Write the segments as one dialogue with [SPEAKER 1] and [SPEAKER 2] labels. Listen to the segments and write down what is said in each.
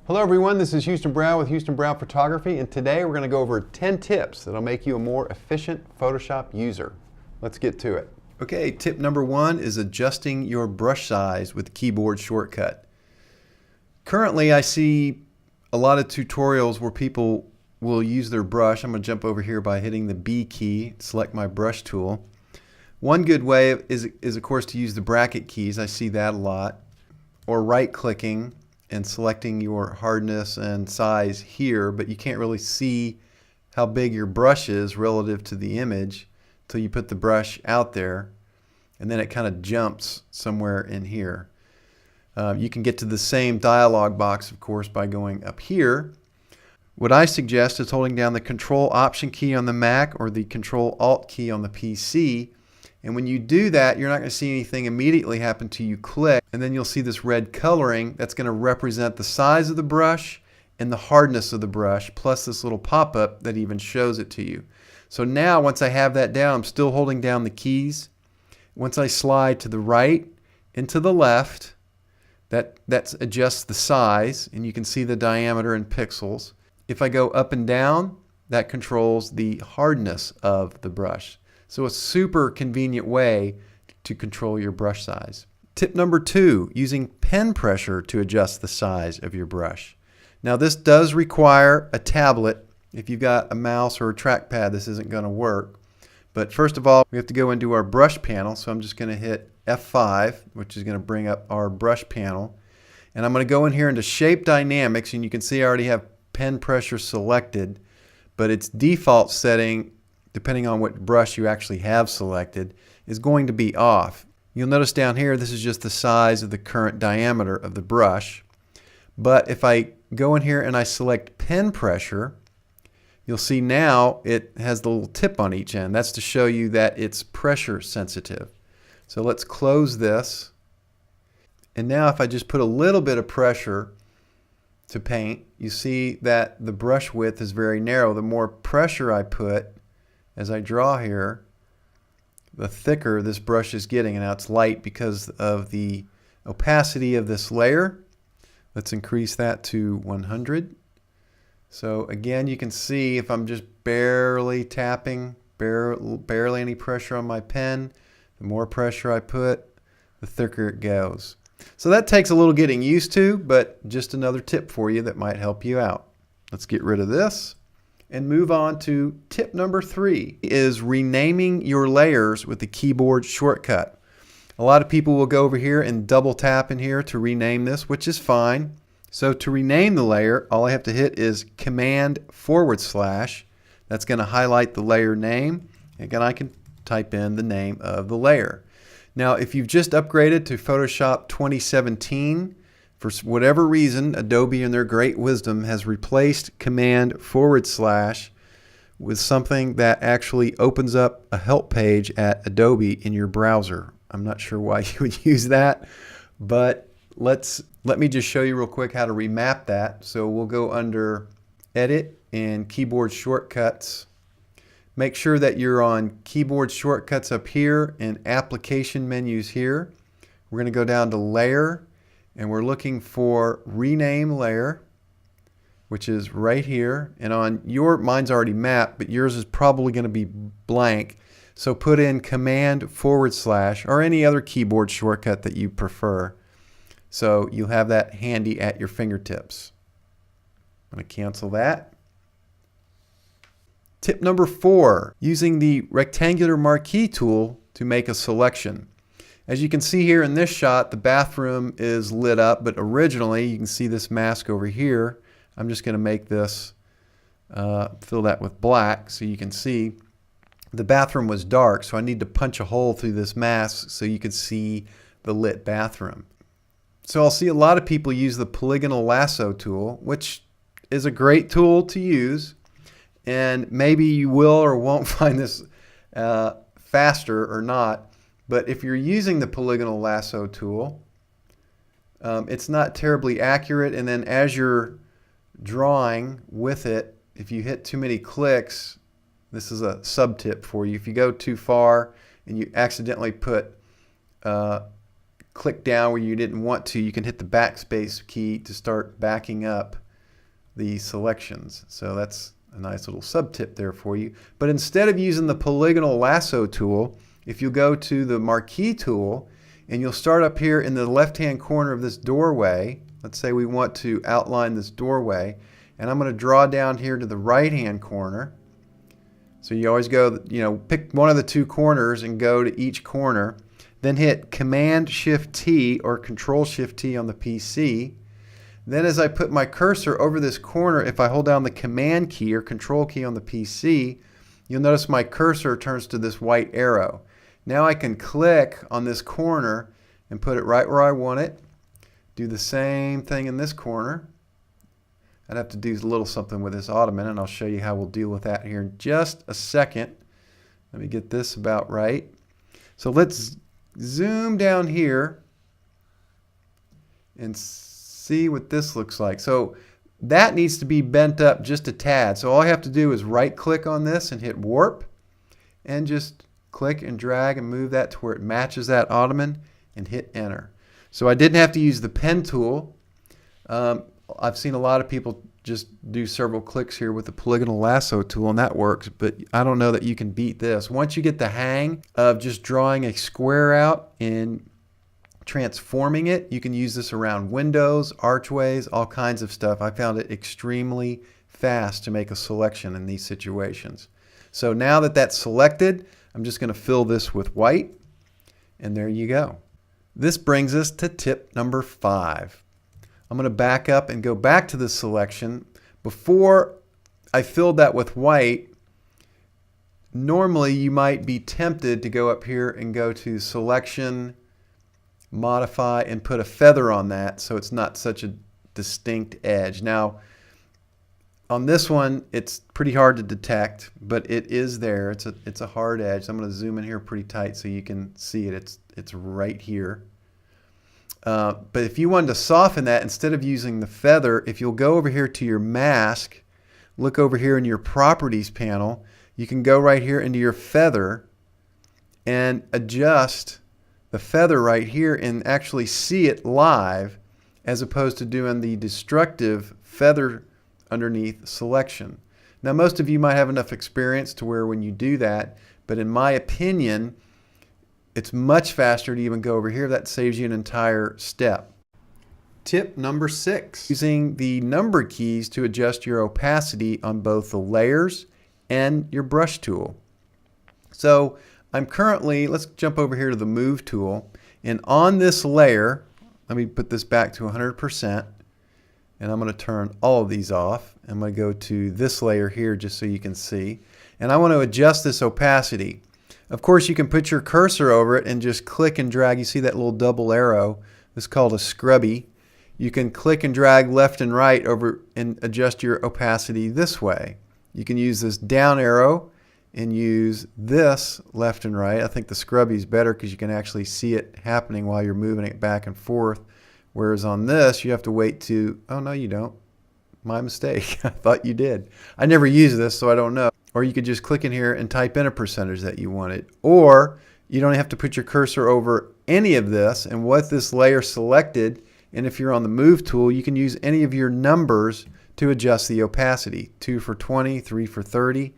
[SPEAKER 1] Hello everyone, this is Houston Brown with Houston Brown Photography, and today we're going to go over 10 tips that'll make you a more efficient Photoshop user. Let's get to it. Okay, tip number one is adjusting your brush size with keyboard shortcut. Currently I see a lot of tutorials where people will use their brush. I'm going to jump over here by hitting the B key, select my brush tool. One good way is of course to use the bracket keys. I see that a lot. Or right clicking and selecting your hardness and size here, but you can't really see how big your brush is relative to the image until you put the brush out there, and then it kind of jumps somewhere in here. You can get to the same dialog box, of course, by going up here. What I suggest is holding down the Control Option key on the Mac or the Control Alt key on the PC. And when you do that, you're not going to see anything immediately happen until you click, and then you'll see this red coloring that's going to represent the size of the brush and the hardness of the brush, plus this little pop-up that even shows it to you. So now once I have that down, I'm still holding down the keys. Once I slide to the right and to the left, that adjusts the size, and you can see the diameter in pixels. If I go up and down, that controls the hardness of the brush. So a super convenient way to control your brush size. Tip number two, using pen pressure to adjust the size of your brush. Now this does require a tablet. If you've got a mouse or a trackpad, this isn't going to work. But first of all, we have to go into our brush panel. So I'm just going to hit F5, which is going to bring up our brush panel. And I'm going to go in here into Shape Dynamics, and you can see I already have pen pressure selected, but its default setting, depending on what brush you actually have selected, is going to be off. You'll notice down here this is just the size of the current diameter of the brush. But if I go in here and I select pen pressure, you'll see now it has the little tip on each end. That's to show you that it's pressure sensitive. So let's close this. And now if I just put a little bit of pressure to paint, you see that the brush width is very narrow. The more pressure I put as I draw here, the thicker this brush is getting. And now it's light because of the opacity of this layer. Let's increase that to 100. So again, you can see if I'm just barely tapping, barely any pressure on my pen, the more pressure I put, the thicker it goes. So that takes a little getting used to, but just another tip for you that might help you out. Let's get rid of this and move on to tip number three, is renaming your layers with the keyboard shortcut. A lot of people will go over here and double tap in here to rename this, which is fine. So to rename the layer, all I have to hit is Command /. That's going to highlight the layer name. Again, I can type in the name of the layer. Now, if you've just upgraded to Photoshop 2017, for whatever reason, Adobe in their great wisdom has replaced Command / with something that actually opens up a help page at Adobe in your browser. I'm not sure why you would use that, but let me just show you real quick how to remap that. So we'll go under Edit and Keyboard Shortcuts. Make sure that you're on Keyboard Shortcuts up here and Application menus here. We're going to go down to Layer, and we're looking for Rename Layer, which is right here. And on mine's already mapped, but yours is probably going to be blank. So put in Command / or any other keyboard shortcut that you prefer. So you'll have that handy at your fingertips. I'm going to cancel that. Tip number four, using the rectangular marquee tool to make a selection. As you can see here in this shot, the bathroom is lit up, but originally you can see this mask over here. I'm just going to make this, fill that with black so you can see the bathroom was dark, so I need to punch a hole through this mask so you can see the lit bathroom. So I'll see a lot of people use the polygonal lasso tool, which is a great tool to use. And maybe you will or won't find this faster or not. But if you're using the polygonal lasso tool, it's not terribly accurate. And then as you're drawing with it, if you hit too many clicks, this is a sub tip for you. If you go too far and you accidentally put click down where you didn't want to, you can hit the backspace key to start backing up the selections. So that's a nice little sub tip there for you. But instead of using the polygonal lasso tool, if you go to the marquee tool and you'll start up here in the left-hand corner of this doorway, let's say we want to outline this doorway, and I'm going to draw down here to the right-hand corner. So you always go, pick one of the two corners and go to each corner. Then hit Command-Shift-T or Control-Shift-T on the PC. Then as I put my cursor over this corner, if I hold down the Command key or Control key on the PC, you'll notice my cursor turns to this white arrow. Now I can click on this corner and put it right where I want it. Do the same thing in this corner. I'd have to do a little something with this ottoman, and I'll show you how we'll deal with that here in just a second. Let me get this about right. So let's zoom down here and see what this looks like. So that needs to be bent up just a tad. So all I have to do is right click on this and hit warp, and just click and drag and move that to where it matches that ottoman and hit enter. So I didn't have to use the pen tool. I've seen a lot of people just do several clicks here with the polygonal lasso tool, and that works, but I don't know that you can beat this. Once you get the hang of just drawing a square out and transforming it, you can use this around windows, archways, all kinds of stuff. I found it extremely fast to make a selection in these situations. So now that that's selected, I'm just going to fill this with white, and there you go. This brings us to tip number 5. I'm going to back up and go back to the selection. Before I filled that with white, normally you might be tempted to go up here and go to Selection, Modify, and put a feather on that so it's not such a distinct edge. Now, on this one, it's pretty hard to detect, but it is there. It's a hard edge. I'm going to zoom in here pretty tight so you can see it. It's right here. But if you wanted to soften that, instead of using the feather, if you'll go over here to your mask, look over here in your properties panel, you can go right here into your feather and adjust the feather right here and actually see it live, as opposed to doing the destructive feather underneath selection. Now, most of you might have enough experience to where when you do that, but in my opinion, it's much faster to even go over here. That saves you an entire step. Tip number 6, using the number keys to adjust your opacity on both the layers and your brush tool. So I'm currently, let's jump over here to the move tool, and on this layer, let me put this back to 100%, and I'm going to turn all of these off. I'm going to go to this layer here just so you can see, and I want to adjust this opacity. Of course, you can put your cursor over it and just click and drag. You see that little double arrow? This is called a scrubby. You can click and drag left and right over and adjust your opacity this way. You can use this down arrow and use this left and right. I think the scrubby is better because you can actually see it happening while you're moving it back and forth. Whereas on this, you have to wait to, oh no you don't. My mistake. I thought you did. I never use this, so I don't know. Or you could just click in here and type in a percentage that you wanted. Or you don't have to put your cursor over any of this, and with this layer selected, and if you're on the move tool, you can use any of your numbers to adjust the opacity. 2 for 20, 3 for 30.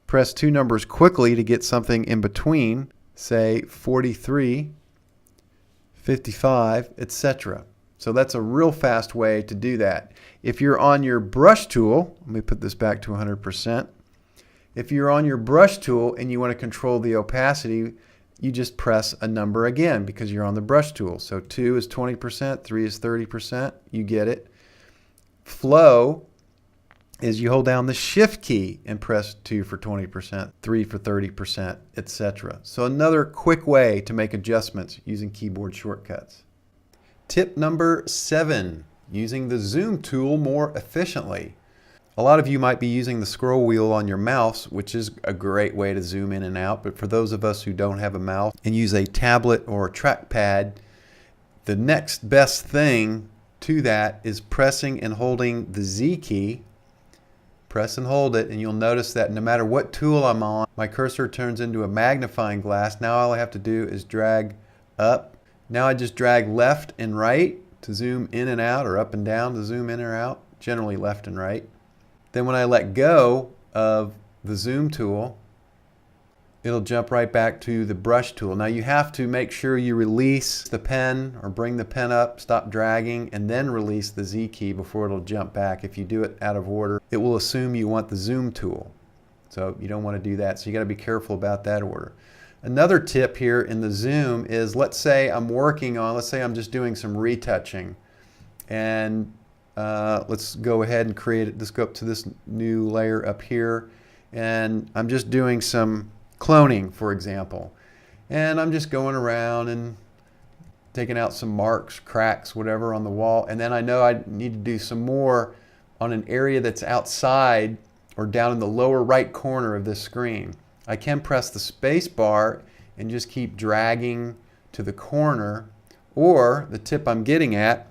[SPEAKER 1] Press 2 numbers quickly to get something in between, say 43, 55, etc. So that's a real fast way to do that. If you're on your brush tool, let me put this back to 100%. If you're on your brush tool and you want to control the opacity, you just press a number again because you're on the brush tool. So 2 is 20%, 3 is 30%, you get it. Flow is you hold down the shift key and press 2 for 20%, 3 for 30%, etc. So another quick way to make adjustments using keyboard shortcuts. Tip number 7, using the zoom tool more efficiently. A lot of you might be using the scroll wheel on your mouse, which is a great way to zoom in and out, but for those of us who don't have a mouse and use a tablet or a trackpad, the next best thing to that is pressing and holding the Z key. Press and hold it, and you'll notice that no matter what tool I'm on, my cursor turns into a magnifying glass. Now all I have to do is drag up, Now I just drag left and right to zoom in and out, or up and down to zoom in or out, generally left and right. Then when I let go of the zoom tool, it'll jump right back to the brush tool. Now you have to make sure you release the pen or bring the pen up, stop dragging, and then release the Z key before it'll jump back. If you do it out of order, it will assume you want the zoom tool. So you don't want to do that. So you got to be careful about that order. Another tip here in the zoom is, let's say I'm just doing some retouching. And let's go ahead and create it. Let's go up to this new layer up here. And I'm just doing some cloning, for example. And I'm just going around and taking out some marks, cracks, whatever on the wall. And then I know I need to do some more on an area that's outside or down in the lower right corner of this screen. I can press the space bar and just keep dragging to the corner. Or the tip I'm getting at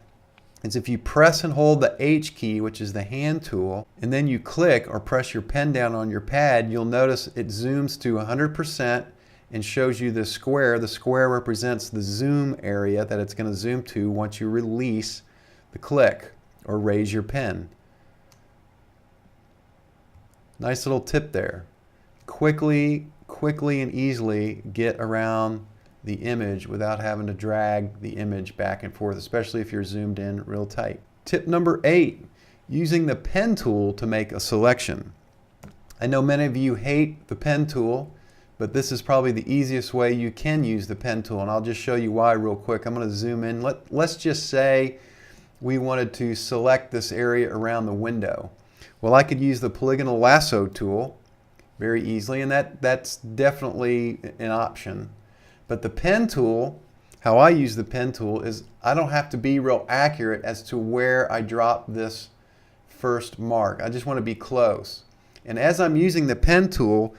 [SPEAKER 1] is if you press and hold the H key, which is the hand tool, and then you click or press your pen down on your pad, you'll notice it zooms to 100% and shows you the square. The square represents the zoom area that it's going to zoom to once you release the click or raise your pen. Nice little tip there. Quickly and easily get around the image without having to drag the image back and forth, especially if you're zoomed in real tight. Tip number 8, using the pen tool to make a selection. I know many of you hate the pen tool, but this is probably the easiest way you can use the pen tool, and I'll just show you why real quick. I'm going to zoom in. Let's just say we wanted to select this area around the window. Well, I could use the polygonal lasso tool very easily, and that's definitely an option. But the pen tool, how I use the pen tool is I don't have to be real accurate as to where I drop this first mark. I just want to be close. And as I'm using the pen tool,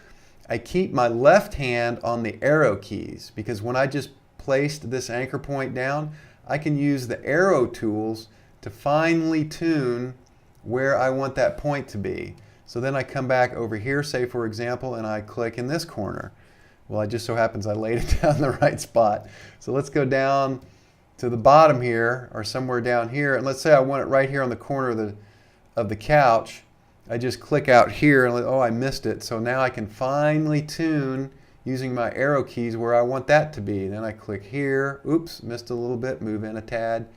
[SPEAKER 1] I keep my left hand on the arrow keys, because when I just placed this anchor point down, I can use the arrow tools to finely tune where I want that point to be. So then I come back over here, say for example, and I click in this corner. Well, it just so happens I laid it down in the right spot. So let's go down to the bottom here, or somewhere down here, and let's say I want it right here on the corner of the couch. I just click out here and oh, I missed it. So now I can finely tune using my arrow keys where I want that to be. Then I click here. Oops, missed a little bit, move in a tad.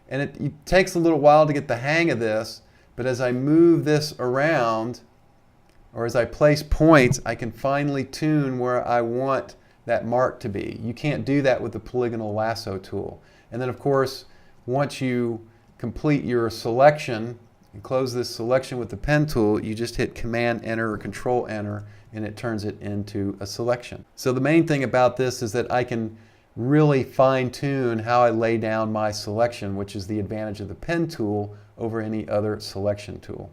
[SPEAKER 1] And it takes a little while to get the hang of this, but as I move this around, or as I place points, I can finely tune where I want that mark to be. You can't do that with the polygonal lasso tool. And then of course, once you complete your selection and close this selection with the pen tool, you just hit Command Enter or Control Enter and it turns it into a selection. So the main thing about this is that I can really fine tune how I lay down my selection, which is the advantage of the pen tool over any other selection tool.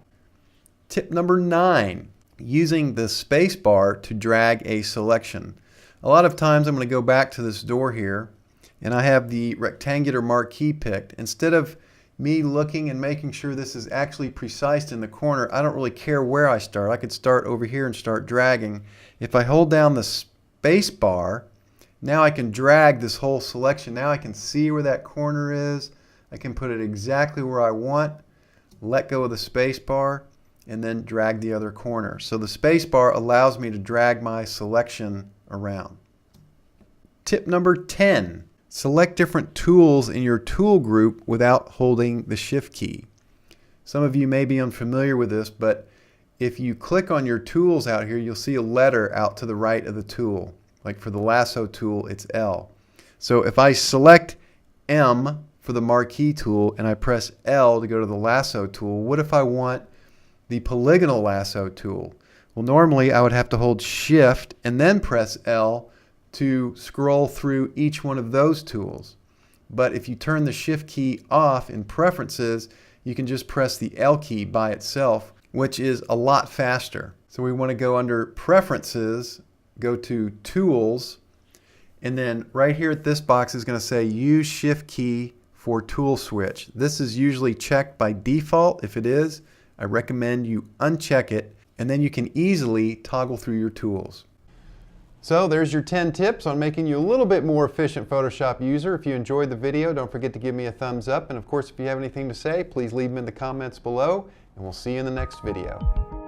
[SPEAKER 1] Tip number 9. Using the space bar to drag a selection. A lot of times I'm going to go back to this door here and I have the rectangular marquee picked. Instead of me looking and making sure this is actually precise in the corner, I don't really care where I start. I could start over here and start dragging. If I hold down the space bar, now I can drag this whole selection. Now I can see where that corner is. I can put it exactly where I want, let go of the space bar, and then drag the other corner. So the space bar allows me to drag my selection around. Tip number 10. Select different tools in your tool group without holding the Shift key. Some of you may be unfamiliar with this, but if you click on your tools out here, you'll see a letter out to the right of the tool. Like for the lasso tool, it's L. So if I select M for the marquee tool and I press L to go to the lasso tool, what if I want the polygonal lasso tool? Well, normally I would have to hold Shift and then press L to scroll through each one of those tools. But if you turn the Shift key off in Preferences, you can just press the L key by itself, which is a lot faster. So we want to go under Preferences, go to Tools, and then right here at this box is going to say Use Shift key for tool switch. This is usually checked by default. If it is, I recommend you uncheck it, and then you can easily toggle through your tools. So there's your 10 tips on making you a little bit more efficient Photoshop user. If you enjoyed the video, don't forget to give me a thumbs up. And of course, if you have anything to say, please leave them in the comments below, and we'll see you in the next video.